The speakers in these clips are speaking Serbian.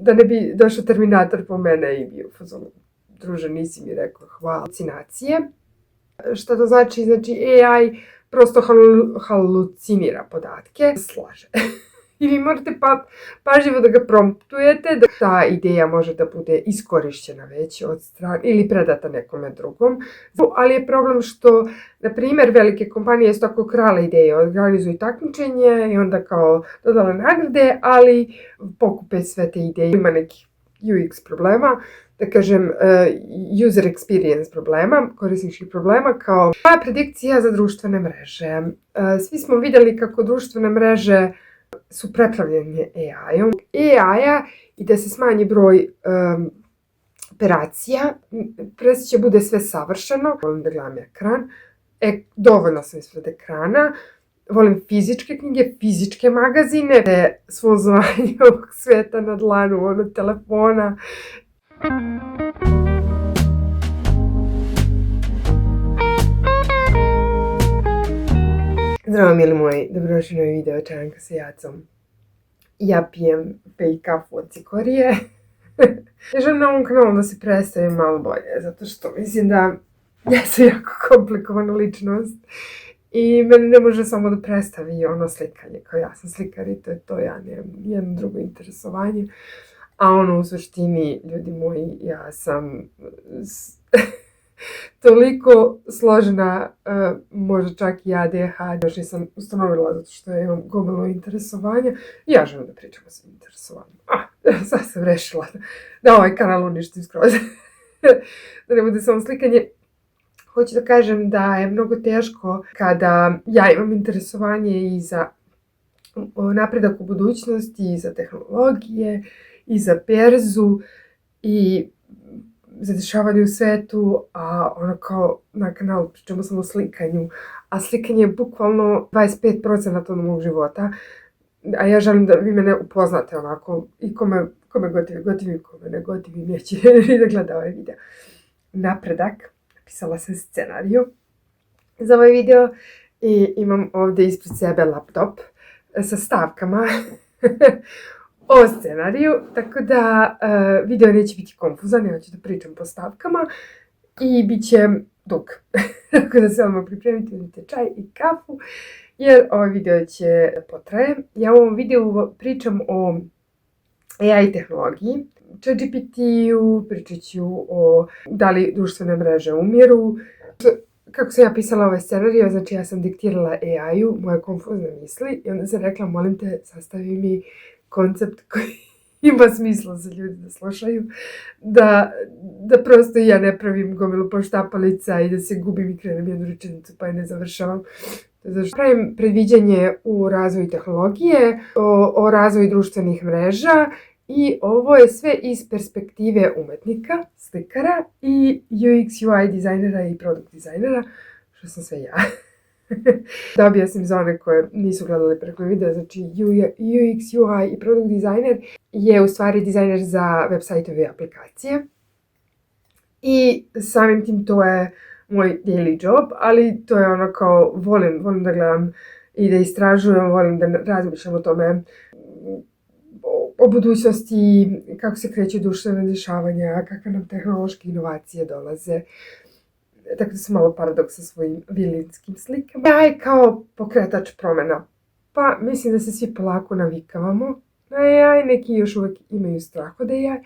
da ne bi došao Terminator po mene i bio u fazonu, druže, nisi mi rekao hvala. Halucinacije. Šta to znači? Znači AI prosto halucinira podatke, slaže. I vi morate pažljivo da ga promptujete da ta ideja može da bude iskorišćena već od strane ili predata nekome drugom. Ali je problem što, na primjer, velike kompanije su tako krale ideje, organizuju takmičenje i onda kao dodale nagrade, ali pokupe sve te ideje. Ima nekih UX problema, da kažem user experience problema, korisničkih problema, kao moja predikcija za društvene mreže. Svi smo vidjeli kako društvene mreže su preplavljene AI-om. AI-a i da se smanji broj operacija, presjeće bude sve savršeno. Volim da gledam ekran. Dovoljno sam ispred ekrana. Volim fizičke knjige, fizičke magazine. Svo zvanje ovog svijeta na dlanu, telefona. Zdravo mili moji, dobrodošli na ovaj video Čajanka sa Jacom. Ja pijem i kafu od cikorije. Ja želim na ovom kanalu da se predstavim malo bolje, zato što mislim da ja sam jako komplikovana ličnost i meni ne može samo da predstavi slikanje, kao ja sam slikar i to je to, ja nemam jedno drugo interesovanje. A u suštini, ljudi moji, ja sam toliko složena, možda čak i ADHD, još nisam ustanovila zato što imam gomilu interesovanja i ja želim da pričam o svim interesovanjima. Sad sam rešila da ovaj kanal uništim skroz, da ne bude samo slikanje. Hoću da kažem da je mnogo teško kada ja imam interesovanje i za napredak u budućnosti, i za tehnologije, i za berzu, i za dešavanje u svetu, a kao na kanalu pričamo samo o slikanju, a slikanje je bukvalno 25% od mog života, a ja želim da vi mene upoznate i kome gotivi, kome ne gotivi, neće da gleda ovaj video. Napredak, napisala sam scenariju za ovaj video i imam ovdje ispred sebe laptop sa stavkama o scenariju, tako da video neće biti konfuzan, ja ću da pričam po stavkama i bit će dug. Tako da se odmah pripremite, uzmite čaj i kafu, jer ovaj video će potraje. Ja u ovom videu pričam o AI tehnologiji, ChatGPT-u, pričat ću o da li društvene mreže umiru. Kako sam ja pisala ovaj scenarij, znači ja sam diktirala AI-u moje konfuzne misli i onda sam rekla, molim te, sastavi mi koncept koji ima smisla za ljudi da slušaju, da prosto ja ne pravim gomilu poštapalica i da se gubim i krenem jednu rečenicu pa je ne završavam. Pravim predviđanje u razvoju tehnologije, o razvoju društvenih mreža i ovo je sve iz perspektive umetnika, slikara i UX, UI dizajnera i product dizajnera, što sam sve ja. Da objasnim za one koje nisu gledali preko videa, znači UX, UI i product dizajner je u stvari dizajner za web sajtove i aplikacije. I samim tim to je moj daily job, ali to je kao volim da gledam i da istražujem, volim da razmišljam o tome, o budućnosti, kako se kreću društvene dešavanja, kakve nam tehnološke inovacije dolaze. Tako da sam malo paradoks sa svojim vilinskim slikama. AI kao pokretač promjena. Pa mislim da se svi polako navikavamo na AI, neki još uvijek imaju strah od AI,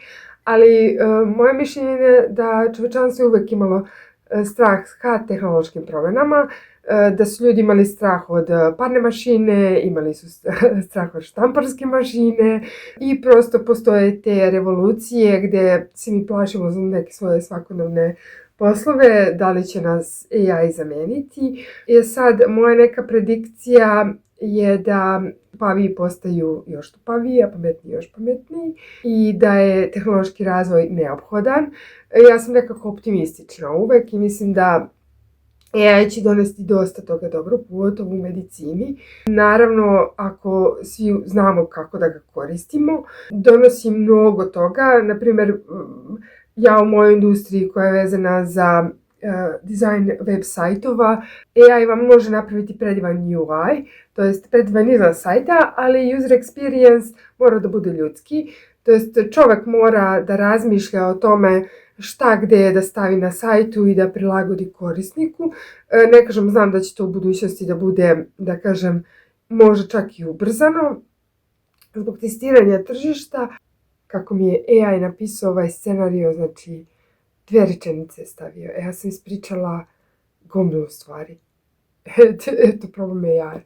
ali moje mišljenje je da čovječanstvo je uvijek imalo strah ka tehnološkim promjenama, da su ljudi imali strah od parne mašine, imali su strah od štamparske mašine i prosto postoje te revolucije gdje se mi plašimo za neke svoje svakodnevne poslove, da li će nas AI zameniti. I sad moja neka predikcija je da paviji postaju još tupaviji, a pametniji još pametniji i da je tehnološki razvoj neophodan. Ja sam nekako optimistična uvek i mislim da AI će donesti dosta toga dobro, pogotovo u medicini. Naravno, ako svi znamo kako da ga koristimo, donosi mnogo toga. Naprimjer, ja u mojoj industriji koja je vezana za dizajn web sajtova. AI vam može napraviti predivan UI, to jest predivan izgled sajta, ali user experience mora da bude ljudski, to jest čovjek mora da razmišlja o tome šta gdje da stavi na sajtu i da prilagodi korisniku. Ne kažem, znam da će to u budućnosti da bude, da kažem, može čak i ubrzano. Zbog testiranja tržišta, kako mi je AI napisao ovaj scenario, znači 2 rečenice stavio. Ja sam ispričala gomilu stvari. Eto problem AI.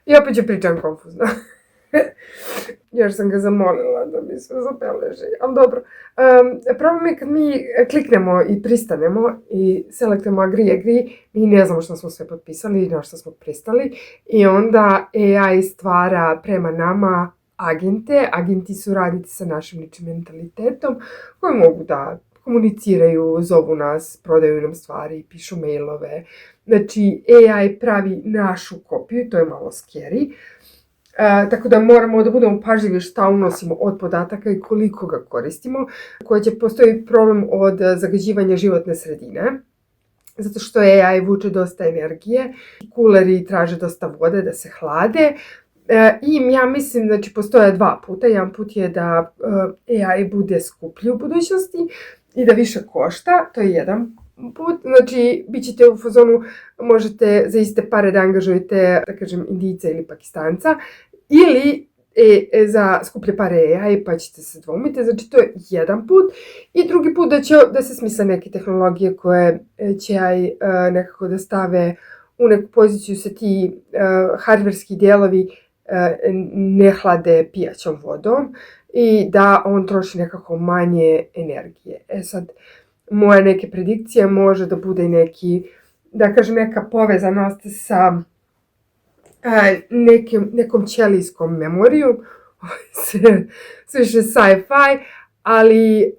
I opet ću pričam konfuzno. Još sam ga zamolila da mi sve zabeleži, ali dobro. Problem je kad mi kliknemo i pristanemo i selektujemo agree, mi ne znamo što smo sve potpisali i na što smo pristali i onda AI stvara prema nama agente. Agenti su raditi sa našim ličnim mentalitetom koji mogu da komuniciraju, zovu nas, prodaju nam stvari, pišu mailove. Znači, AI pravi našu kopiju, to je malo scary. Tako da moramo da budemo pažljivi šta unosimo od podataka i koliko ga koristimo. Također postoji problem od zagađivanja životne sredine, zato što AI vuče dosta energije, kuleri traže dosta vode da se hlade. I ja mislim, znači postoje 2 puta. Jedan put je da AI bude skuplji u budućnosti i da više košta, to je jedan put. Znači, bit ćete u fazonu, možete za iste pare da angažujete, da kažem, Indijca ili Pakistanca, ili za skuplje pare AI, pa ćete se dvomiti. Znači, to je jedan put. I drugi put da se smisle neke tehnologije koje će AI nekako da stave u neku poziciju se ti hardverski dijelovi ne hlade pijaćom vodom i da on troši nekako manje energije. Sad, moje neke predikcije može da bude neki, da kažem, neka povezanost sa nekom ćelijskom memorijom, sve više sci-fi, ali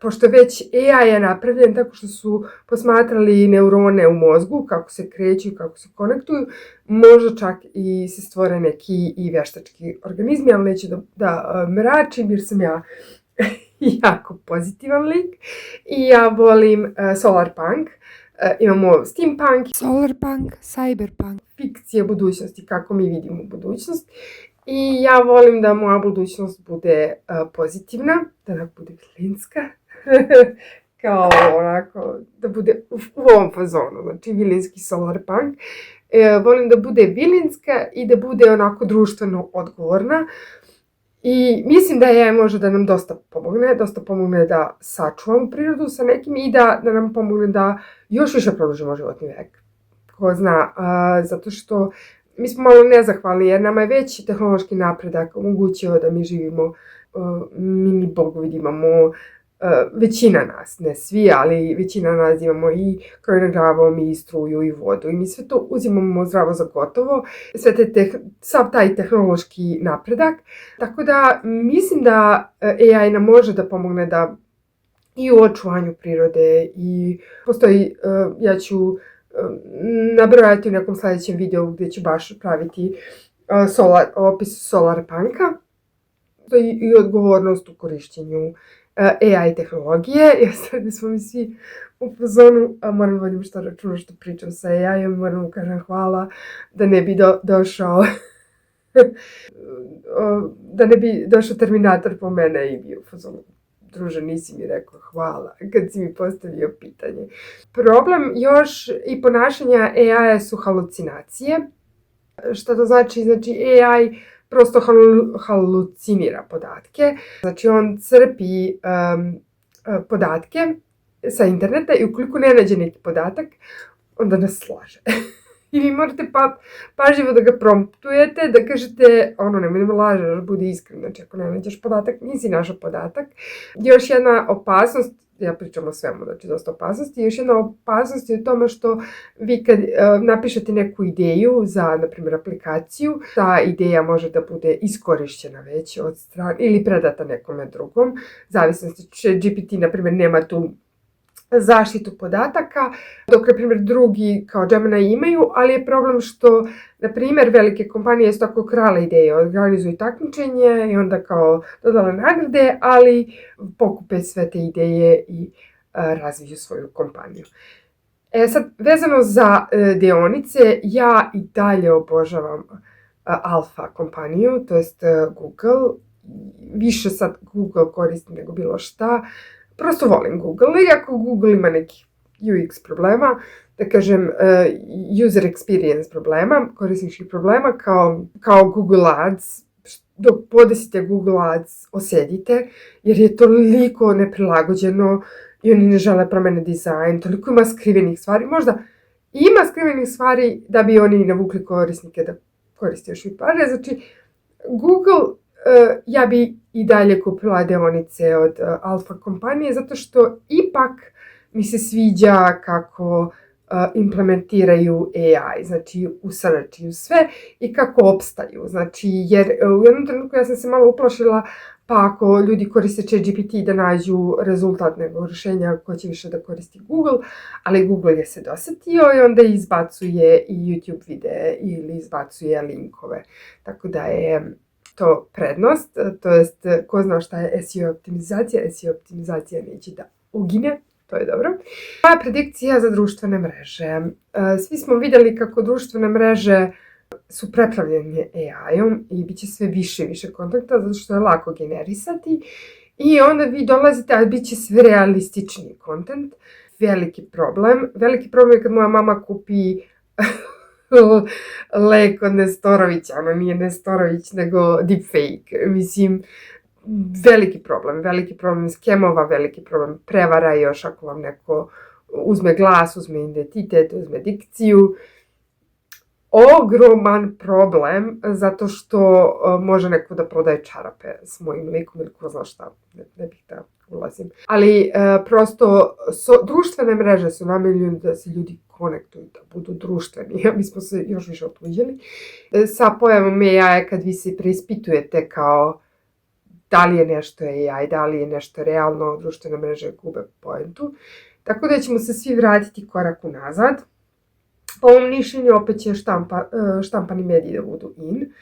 pošto već AI je napravljen tako što su posmatrali neurone u mozgu, kako se kreću i kako se konektuju, možda čak i se stvore neki i veštački organizmi, ali neću da mračim jer sam ja jako pozitivan lik i ja volim solarpunk. Imamo steampunk, Solarpunk, cyberpunk. fikcije budućnosti, kako mi vidimo budućnost. I ja volim da moja budućnost bude pozitivna, da ona bude vilinska, kao onako, da bude u ovom fazonu, znači vilinski solarpunk. Volim da bude vilinska i da bude onako društveno odgovorna. I mislim da AI može da nam dosta pomogne da sačuvamo prirodu sa nekim i da nam pomogne da još više produžimo životni vek. Ko zna, zato što mi smo malo nezahvalni jer nama je već tehnološki napredak omogućio da mi živimo mini bogovi, imamo većina nas, ne svi, ali većina nas imamo i krov nad glavom i struju i vodu i mi sve to uzimamo zdravo za gotovo, sav taj tehnološki napredak. Tako da mislim da AI nam može da pomogne da i u očuvanju prirode i postoji, ja ću nabrojati u nekom sljedećem videu gdje ću baš praviti opis solarpunka i odgovornost u korištenju AI tehnologije, jer sad smo mi svi u fazonu, a moram vodim što računa što pričam sa AI-om, moram mu kažem hvala da ne bi došao da ne bi došao Terminator po mene i bio u fazonu, druže, nisi mi rekao hvala kad si mi postavio pitanje. Problem još i ponašanja AI su halucinacije. Šta to znači? Znači AI prosto halucinira podatke. Znači on crpi podatke sa interneta i ukoliko ne nađe neki podatak, onda nas slaže. I vi morate pažljivo da ga promptujete, da kažete, nemoj da me lažeš, budi iskren, znači ako ne nađeš podatak, nisi našao podatak. Još jedna opasnost, ja pričam o svemu, znači dosta opasnosti, još jedna opasnost je u tome što vi kad napišete neku ideju za, na primjer, aplikaciju, ta ideja može da bude iskorišćena već od strane ili predata nekome drugom, zavisnosti, GPT, na primjer, nema tu zaštitu podataka, dok, na primjer, drugi kao Gemini imaju, ali je problem što, na primjer, velike kompanije su tako krale ideje, organizuju takmičenje i onda kao dodale nagrade, ali pokupe sve te ideje i razviju svoju kompaniju. Sad, vezano za deonice, ja i dalje obožavam Alfa kompaniju, to jest Google. Više sad Google koristim nego bilo šta. Prosto volim Google, iako Google ima nekih UX problema, da kažem user experience problema, korisničkih problema, kao Google Ads. Dok podesite Google Ads, osjedite, jer je toliko neprilagođeno i oni ne žele promene dizajn, toliko ima skrivenih stvari. Možda ima skrivenih stvari da bi oni navukli korisnike da koriste još i pare. Znači, Google, ja bi i dalje kupila deonice od Alfa kompanije, zato što ipak mi se sviđa kako implementiraju AI, znači usavršavaju sve i kako opstaju. Znači, jer u jednom trenutku ja sam se malo uplašila, pa ako ljudi koriste ChatGPT da nađu rezultat nego rješenja ko će više da koristi Google, ali Google je se dosetio i onda izbacuje i YouTube videe ili izbacuje linkove. Tako da je to prednost, to jest ko zna šta je SEO optimizacija, SEO optimizacija neće da ugine. To je dobro. Moja predikcija za društvene mreže. Svi smo vidjeli kako društvene mreže su preplavljene AI-om i bit će sve više i više kontakta zato što je lako generisati i onda vi dolazite, a bit će sve realističniji kontent. Veliki problem je kad moja mama kupi lek od Nestorovića, ono nije Nestorović nego deepfake, mislim, veliki problem skemova, veliki problem prevara, još ako vam neko uzme glas, uzme identitet, uzme dikciju. Ogroman problem, zato što može neko da prodaje čarape s mojim likom ili ko zna šta, ne bih da ulazim. Ali prosto društvene mreže su namijenjene da se ljudi konektuju, da budu društveni. Mi smo se još više otuđili. Sa pojavom AI, kad vi se preispitujete kao da li je nešto AI, da li je nešto realno, društvene mreže gube poentu. Tako da ćemo se svi vratiti korak unazad. Po ovom mišljenju opet će štampani mediji da budu in.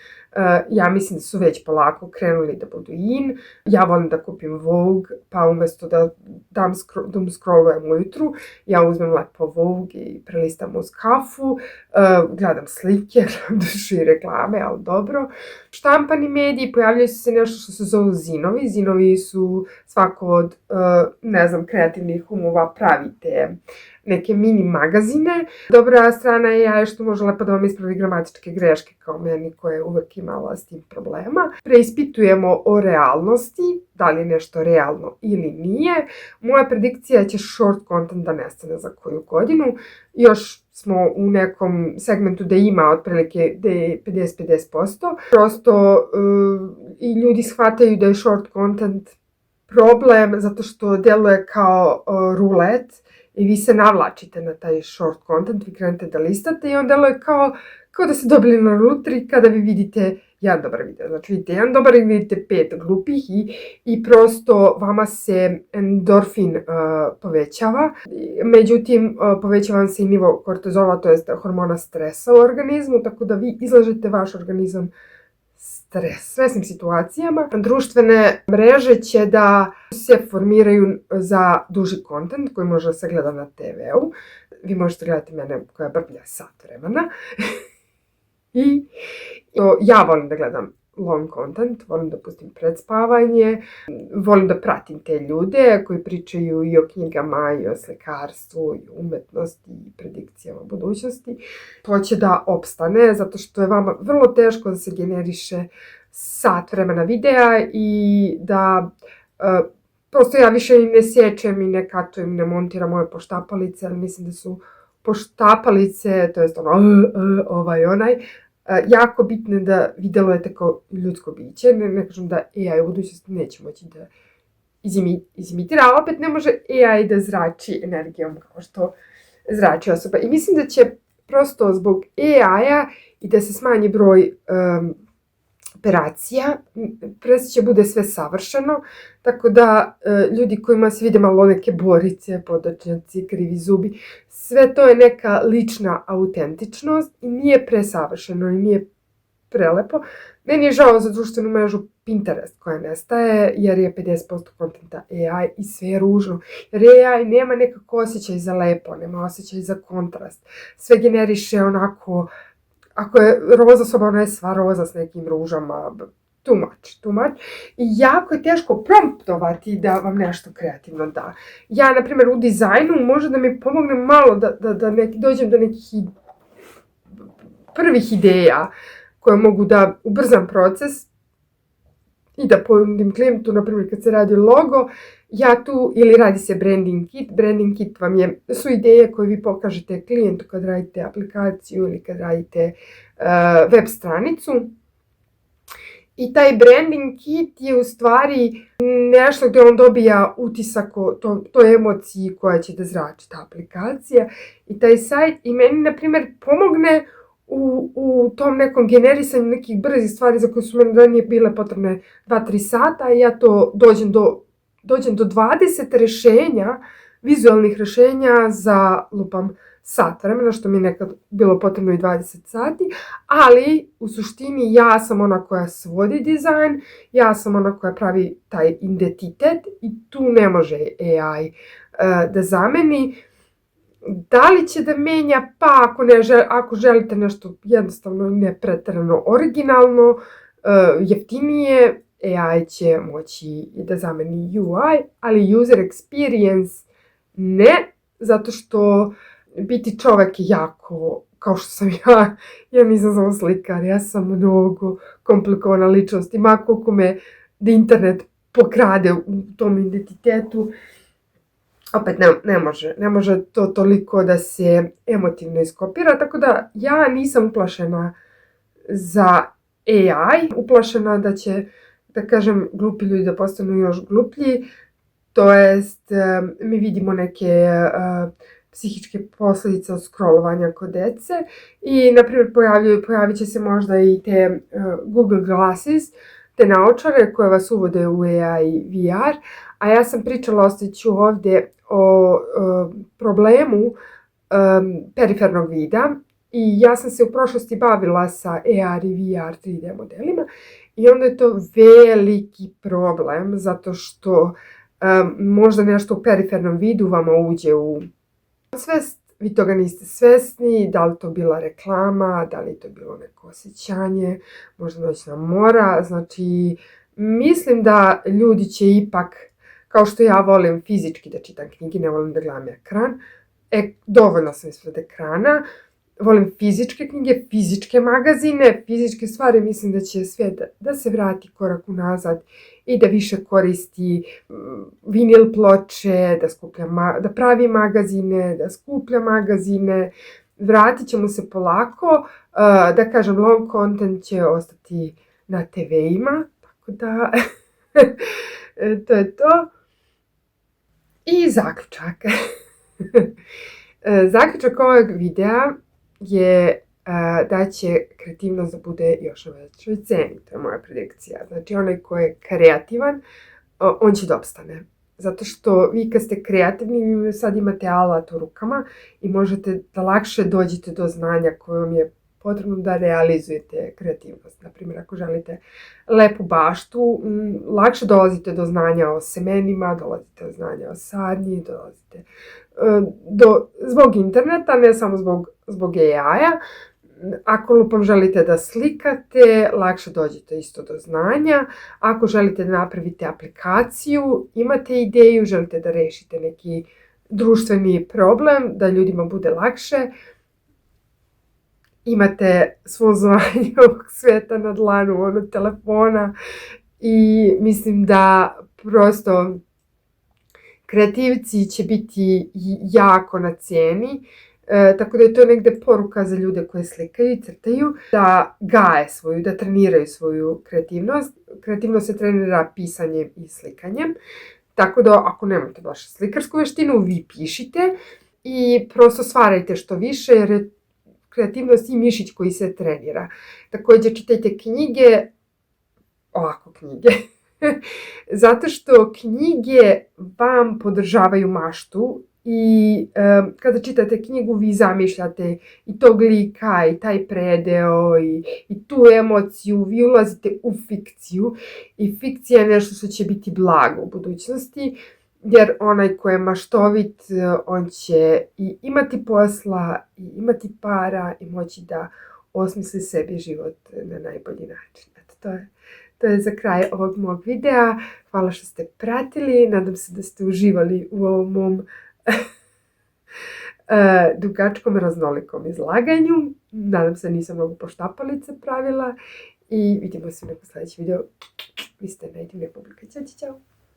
Ja mislim da su već polako krenuli da budu in. Ja volim da kupim Vogue, pa umjesto da scrollujem ujutru, ja uzmem lepo Vogue i prelistam uz kafu, gledam slike, dušu i reklame, ali dobro. Štampani mediji, pojavljaju se nešto što se zovu zinovi. Zinovi su svako od, kreativnih umova pravite neke mini magazine. Dobra strana je što može lepo da vam ispravi gramatičke greške kao meni koja je uvek imala s tim problema. Preispitujemo o realnosti, da li je nešto realno ili nije. Moja predikcija će short content da nestane za koju godinu. Još smo u nekom segmentu da ima otprilike 50-50%. Prosto i ljudi shvataju da je short content problem zato što deluje kao rulet i vi se navlačite na taj short content, vi krenete da listate i on deluje kao da ste dobili na lutri kada vi vidite jedan dobar video. Znači vidite jedan dobar i vidite 5 glupih i prosto vama se endorfin povećava. Međutim, povećava vam se i nivo kortizola, to jest hormona stresa u organizmu, tako da vi izlažete vaš organizam stresnim situacijama. Društvene mreže će da se formiraju za duži kontent koji može da se gleda na TV-u. Vi možete gledati mene koja brblja sat vremena. I ja volim da gledam long content, volim da pustim predspavanje, volim da pratim te ljude koji pričaju i o knjigama, i o slikarstvu, i o umetnosti, i predikcijama budućnosti. To će da opstane, zato što je vama vrlo teško da se generiše sat vremena videa i da prosto ja više i ne sjećem i ne katujem i ne montiram ove poštapalice, ali mislim da su poštapalice, to jest ovaj onaj, jako bitne da vi delujete kao ljudsko biće. Ne kažem da AI u budućnosti neće moći da izimitira, ali opet ne može AI da zrači energijom kao što zrači osoba. I mislim da će prosto zbog AI-a i da se smanji broj operacija, će bude sve savršeno, tako da ljudi kojima se vide malo neke borice, podočnjaci, krivi zubi, sve to je neka lična autentičnost i nije presavršeno i nije prelepo. Meni je žao za društvenu mrežu Pinterest koja nestaje jer je 50% kontenta AI i sve je ružno. Jer AI nema nekako osjećaj za lepo, nema osjećaj za kontrast. Sve generiše onako, ako je roza soba, ona je sva roza s nekim ružama, too much. I jako je teško promptovati da vam nešto kreativno da. Ja, na primjer, u dizajnu može da mi pomogne malo da dođem do nekih prvih ideja koje mogu da ubrzam proces i da ponudim klijentu, na primjer kad se radi logo, ja tu, ili radi se branding kit vam su ideje koje vi pokažete klijentu kad radite aplikaciju ili kad radite web stranicu. I taj branding kit je u stvari nešto gdje on dobija utisak o toj emociji koja će da zrači ta aplikacija i taj sajt i meni, na primjer, pomogne u tom nekom generisanju nekih brzih stvari za koje su meni ranije bile potrebne 2-3 sata i ja to dođem do 20 rješenja, vizualnih rješenja za lupam sat vremena, što mi je nekad bilo potrebno i 20 sati, ali u suštini ja sam ona koja svodi dizajn, ja sam ona koja pravi taj identitet i tu ne može AI da zameni. Da li će da menja? Pa ako želite nešto jednostavno ne pretjerano originalno, jeftinije, AI će moći i da zameni UI, ali user experience ne, zato što biti čovjek je jako, kao što sam ja nisam samo slikar, ja sam mnogo komplikovana ličnost i koliko me da internet pokrade u tom identitetu, opet ne može to toliko da se emotivno iskopira, tako da ja nisam uplašena za AI, uplašena da će, da kažem, glupi ljudi da postanu još gluplji, to jest mi vidimo neke psihičke posljedice od scrollovanja kod dece i, na primjer, pojavit će se možda i te Google Glasses, te naočare koje vas uvode u AI VR, a ja sam pričala, ostavit ću ovdje, o problemu perifernog vida i ja sam se u prošlosti bavila sa AR i VR 3D modelima i onda je to veliki problem zato što možda nešto u perifernom vidu vama uđe u svest, vi toga niste svesni, da li to bila reklama, da li to bilo neko osjećanje, možda noćna mora, znači mislim da ljudi će ipak, kao što ja volim fizički da čitam knjige, ne volim da gledam ekran, dovoljno sam ispred ekrana, volim fizičke knjige, fizičke magazine, fizičke stvari, mislim da će sve da se vrati korak unazad i da više koristi vinil ploče, da pravi magazine, da skuplja magazine, vratit ćemo se polako, da kažem, long content će ostati na TV-ima, tako da to je to. I zaključak. Zaključak ovog videa je da će kreativnost da bude još na većoj ceni. To je moja predikcija. Znači, onaj ko je kreativan, on će da opstane. Zato što vi kad ste kreativni, vi sad imate alat u rukama i možete da lakše dođete do znanja koje vam je potrebno da realizujete kreativnost. Naprimjer, ako želite lepu baštu, lakše dolazite do znanja o semenima, dolazite do znanja o sadnji, dolazite zbog interneta, ne samo zbog AI-a. Ako lupam želite da slikate, lakše dođete isto do znanja. Ako želite da napravite aplikaciju, imate ideju, želite da rešite neki društveni problem, da ljudima bude lakše, imate svo znanje ovog sveta na dlanu, ono telefona i mislim da prosto kreativci će biti jako na cijeni, tako da je to negde poruka za ljude koji slikaju i crtaju, da gaje svoju, da treniraju svoju kreativnost. Kreativnost se trenira pisanjem i slikanjem, tako da ako nemate baš slikarsku veštinu, vi pišite i prosto stvarajte što više, jer je kreativnost i mišić koji se trenira. Također čitajte knjige, zato što knjige vam podržavaju maštu I kada čitate knjigu vi zamišljate i tog lika i taj predeo i tu emociju, vi ulazite u fikciju i fikcija je nešto što će biti blago u budućnosti, jer onaj ko je maštovit, on će i imati posla i imati para i moći da osmisli sebi život na najbolji način. Eto, to je za kraj ovog mog videa. Hvala što ste pratili, nadam se da ste uživali u ovom mom dugačkom raznolikom izlaganju. Nadam se da nisam mnogo poštapalice pravila i vidimo se u nekom sljedećem videu. Vi ste najdivnija publika. Ćao, ćao.